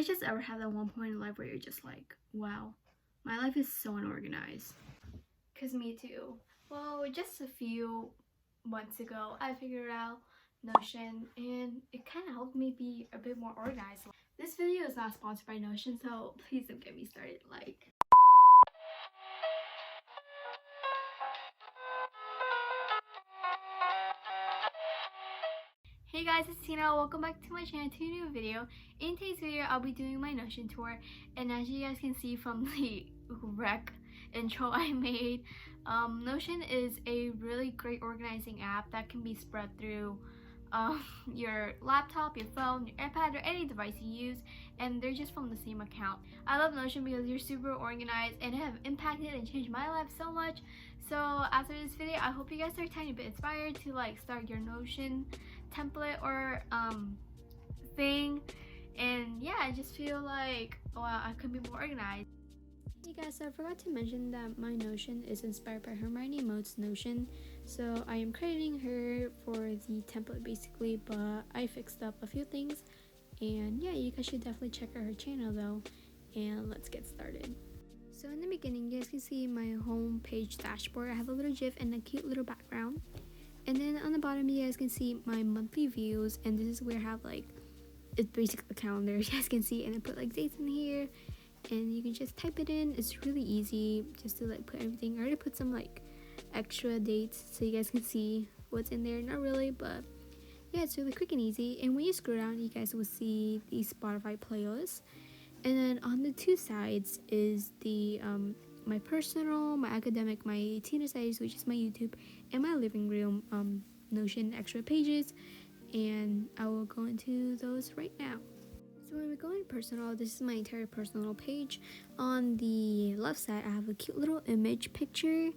I just ever had that one point in life where you're just like, wow, my life is so unorganized. Cause me too. Well, just a few months ago, I figured out Notion, and it kind of helped me be a bit more organized. This video is not sponsored by Notion, so please don't get me started. Hey guys, it's Tina. Welcome back to my channel to a new video. In today's video, I'll be doing my Notion tour, and as you guys can see from the wreck intro I made, Notion is a really great organizing app that can be spread through your laptop, your phone, your iPad, or any device you use, and they're just from the same account. I love Notion because you're super organized and it have impacted and changed my life so much. So after this video, I hope you guys are a tiny bit inspired to start your Notion template or thing. And yeah, I just feel like, wow, I could be more organized. Hey guys, so I forgot to mention that my Notion is inspired by Hermione Mode's Notion, so I am crediting her for the template basically, but I fixed up a few things. And yeah, you guys should definitely check out her channel though, and let's get started. So in the beginning, you guys can see my home page dashboard. I have a little GIF and a cute little background. And then on the bottom, you guys can see my monthly views, and this is where I have it's basically the calendar, you guys can see, and I put dates in here, and you can just type it in. It's really easy just to put everything. I already put some extra dates so you guys can see what's in there. Not really, but yeah, it's really quick and easy. And when you scroll down, you guys will see the Spotify playlist, and then on the two sides is the my personal, my academic, my Tina Studies, which is my YouTube, and my living room Notion extra pages, and I will go into those right now. So when we go in personal, this is my entire personal page. On the left side, I have a cute little image picture,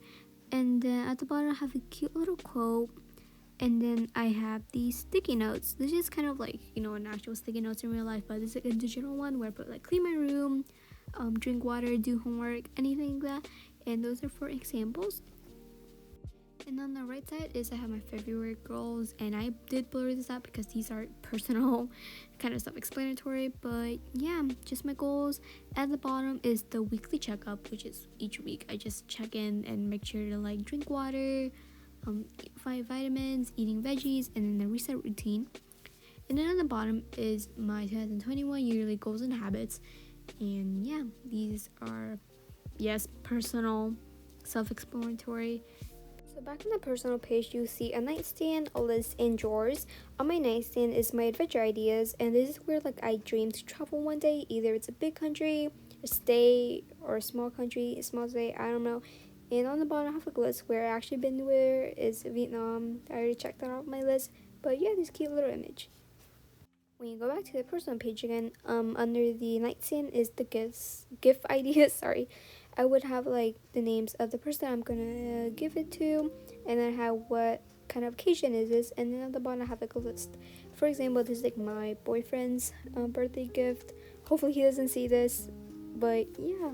and then at the bottom I have a cute little quote, and then I have these sticky notes. This is kind of an actual sticky notes in real life, but this is a digital one where I put clean my room, drink water, do homework, anything like that, and those are for examples. And on the right side is I have my February goals, and I did blur this out because these are personal, kind of self-explanatory, but yeah, just my goals. At the bottom is the weekly checkup, which is each week I just check in and make sure to drink water, find vitamins, eating veggies, and then the reset routine. And then on the bottom is my 2021 yearly goals and habits. And yeah, these are, yes, personal, self-explanatory. So back on the personal page, you'll see a nightstand, a list, and drawers. On my nightstand is my adventure ideas, and this is where I dream to travel one day. Either it's a big country, a state, or a small country, a small state, I don't know. And on the bottom, I have a list where I actually been where is Vietnam. I already checked that off my list, but yeah, this cute little image. When you go back to the personal page again, under the nightstand is the gift ideas. Sorry, I would have the names of the person I'm gonna give it to, and then have what kind of occasion is this, and then at the bottom I have a list. For example, this is my boyfriend's birthday gift. Hopefully he doesn't see this, but yeah.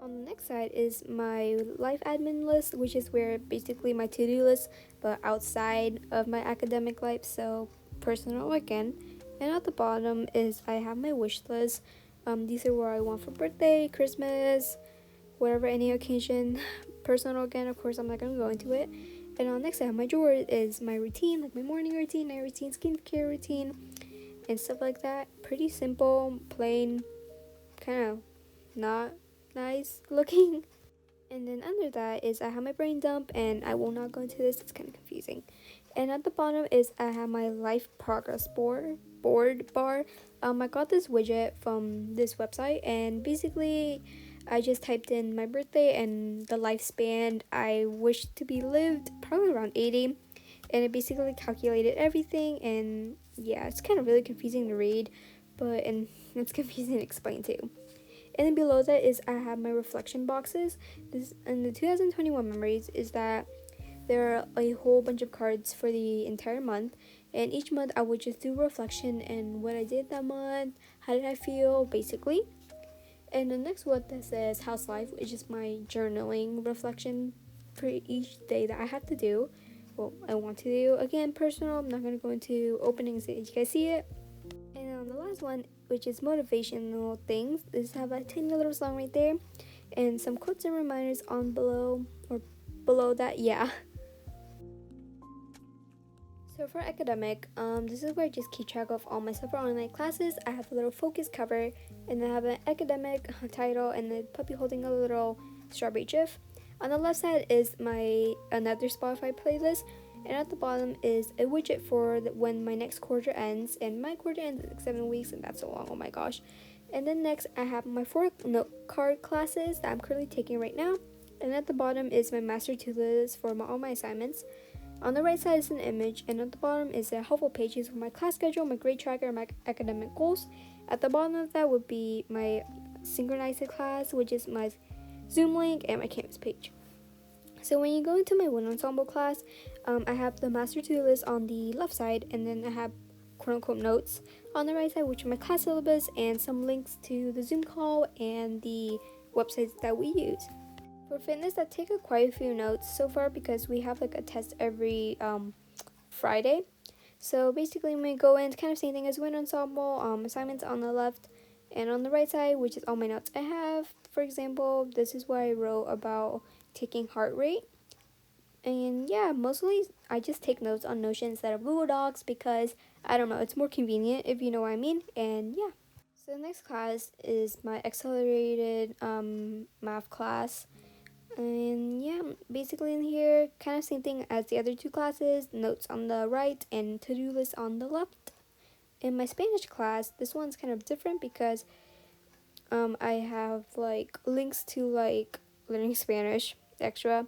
On the next side is my life admin list, which is where basically my to-do list, but outside of my academic life, so personal again. And at the bottom is I have my wish list. These are what I want for birthday, Christmas, whatever, any occasion. Personal again, of course, I'm not gonna go into it. And on the next side of my drawer is my routine, my morning routine, night routine, skincare routine, and stuff like that. Pretty simple, plain, kind of not nice looking. And then under that is I have my brain dump, and I will not go into this, it's kind of confusing. And at the bottom is I have my life progress board bar. I got this widget from this website, and basically I just typed in my birthday and the lifespan I wish to be lived, probably around 80, and it basically calculated everything. And yeah, it's kind of really confusing to read, and it's confusing to explain too. And then below that is I have my reflection boxes. This and the 2021 memories is that there are a whole bunch of cards for the entire month, and each month I would just do reflection and what I did that month, how did I feel, basically. And the next one that says house life, which is my journaling reflection for each day that I have to do. Well, I want to do. Again, personal, I'm not going to go into openings so you guys see it. And on the last one, which is motivational things. This have a tiny little song right there, and some quotes and reminders on below or below that. Yeah. So for academic, this is where I just keep track of all my separate online classes. I have a little focus cover, and I have an academic title and the puppy holding a little strawberry gif. On the left side is my another Spotify playlist, and at the bottom is a widget for when my next quarter ends. And my quarter ends in like 7 weeks, and that's so long. Oh my gosh! And then next, I have my 4 note card classes that I'm currently taking right now. And at the bottom is my master to list for all my assignments. On the right side is an image, and at the bottom is a helpful pages for my class schedule, my grade tracker, and my academic goals. At the bottom of that would be my synchronized class, which is my Zoom link and my Canvas page. So when you go into my wind ensemble class, I have the master to-do list on the left side, and then I have quote-unquote notes on the right side, which are my class syllabus and some links to the Zoom call and the websites that we use. For fitness, I've taken quite a few notes so far because we have like a test every Friday. So basically, when we go in, it's kind of same thing as wind ensemble. Assignments on the left, and on the right side, which is all my notes I have. For example, this is what I wrote about taking heart rate. And yeah, mostly I just take notes on Notion instead of Google Docs because I don't know, it's more convenient if you know what I mean. And yeah. So the next class is my accelerated math class. And yeah, basically in here, kind of same thing as the other 2 classes, notes on the right and to-do list on the left. In my Spanish class, this one's kind of different because I have like links to like learning Spanish extra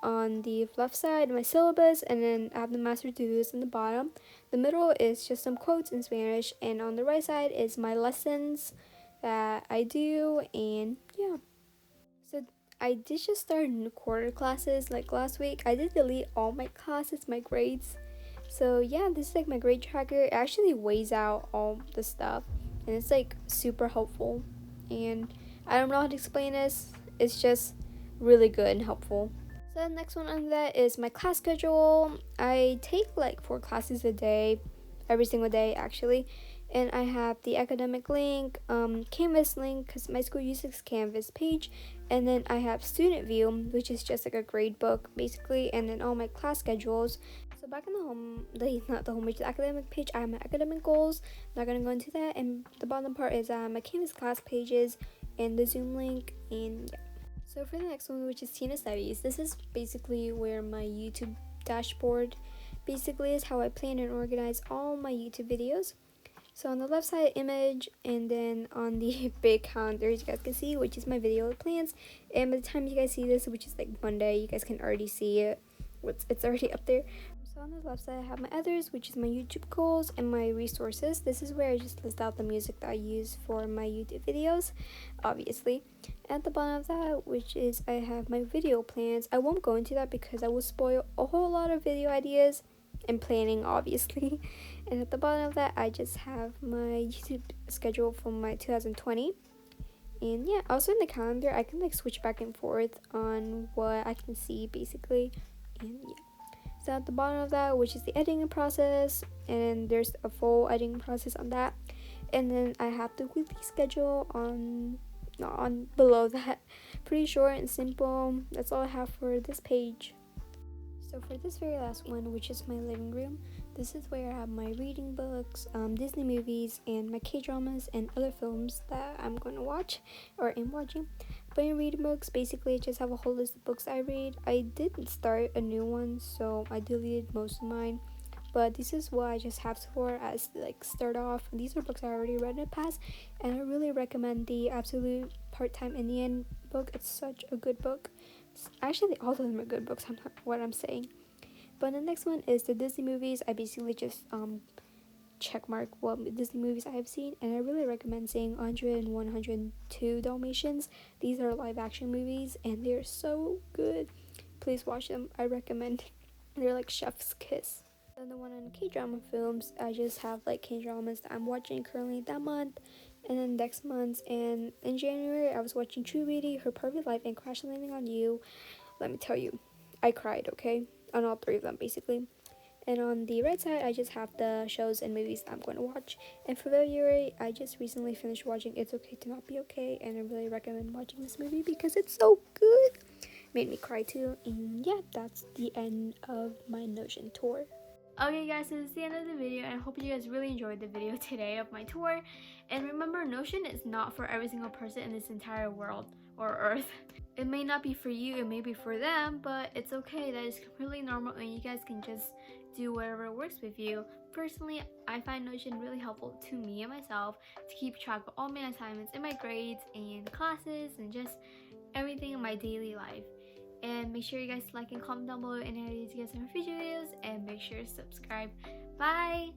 on the left side, my syllabus, and then I have the master to-do list in the bottom. The middle is just some quotes in Spanish, and on the right side is my lessons that I do, and yeah. So I did just start new quarter classes like last week. I did delete all my classes, my grades. So yeah, this is like my grade tracker. It actually weighs out all the stuff, and it's like super helpful. And I don't know how to explain this. It's just really good and helpful. So the next one on that is my class schedule. I take like 4 classes a day, every single day actually. And I have the academic link, Canvas link, because my school uses Canvas page, and then I have student view, which is just like a grade book basically, and then all my class schedules. So back in the home, not the home page, the academic page, I have my academic goals. Not gonna go into that, and the bottom part is my Canvas class pages and the Zoom link, and yeah. So for the next one, which is Tina Studies, this is basically where my YouTube dashboard basically is how I plan and organize all my YouTube videos. So on the left side, image, and then on the big calendar, as you guys can see, which is my video plans. And by the time you guys see this, which is like Monday, you guys can already see it. It's already up there. So on the left side, I have my others, which is my YouTube goals and my resources. This is where I just list out the music that I use for my YouTube videos, obviously. At the bottom of that, which is I have my video plans. I won't go into that because I will spoil a whole lot of video ideas and planning, obviously. And at the bottom of that, I just have my YouTube schedule for my 2020. And yeah, also in the calendar, I can like switch back and forth on what I can see basically. And yeah. So at the bottom of that, which is the editing process, and there's a full editing process on that. And then I have the weekly schedule on below that. Pretty short and simple. That's all I have for this page. So for this very last one, which is my living room, this is where I have my reading books, Disney movies, and my K-dramas and other films that I'm going to watch or am watching. But in reading books, basically I just have a whole list of books I read. I did start a new one, so I deleted most of mine. But this is what I just have for as like start off. These are books I already read in the past, and I really recommend the Absolute Part-Time Indian book. It's such a good book. Actually, all of them are good books. I'm not what I'm saying. But the next one is the Disney movies. I basically just check mark what Disney movies I have seen, and I really recommend seeing 100 and 102 Dalmatians. These are live action movies, and they're so good. Please watch them. I recommend. They're like chef's kiss. Then the one on K-drama films, I just have like K-dramas that I'm watching currently that month, and then next month. And in January, I was watching True Beauty, Her Perfect Life, and Crash Landing on You. Let me tell you, I cried, okay? On all 3 of them, basically. And on the right side, I just have the shows and movies I'm going to watch. And for February, I just recently finished watching It's Okay to Not Be Okay, and I really recommend watching this movie because it's so good. Made me cry too. And yeah, that's the end of my Notion tour. Okay guys, so this is the end of the video, and I hope you guys really enjoyed the video today of my tour. And remember, Notion is not for every single person in this entire world or earth. It may not be for you, it may be for them, but it's okay. That is completely normal, and you guys can just do whatever works with you. Personally, I find Notion really helpful to me and myself to keep track of all my assignments and my grades and classes and just everything in my daily life. And make sure you guys like and comment down below any ideas you guys have for future videos, and make sure to subscribe. Bye!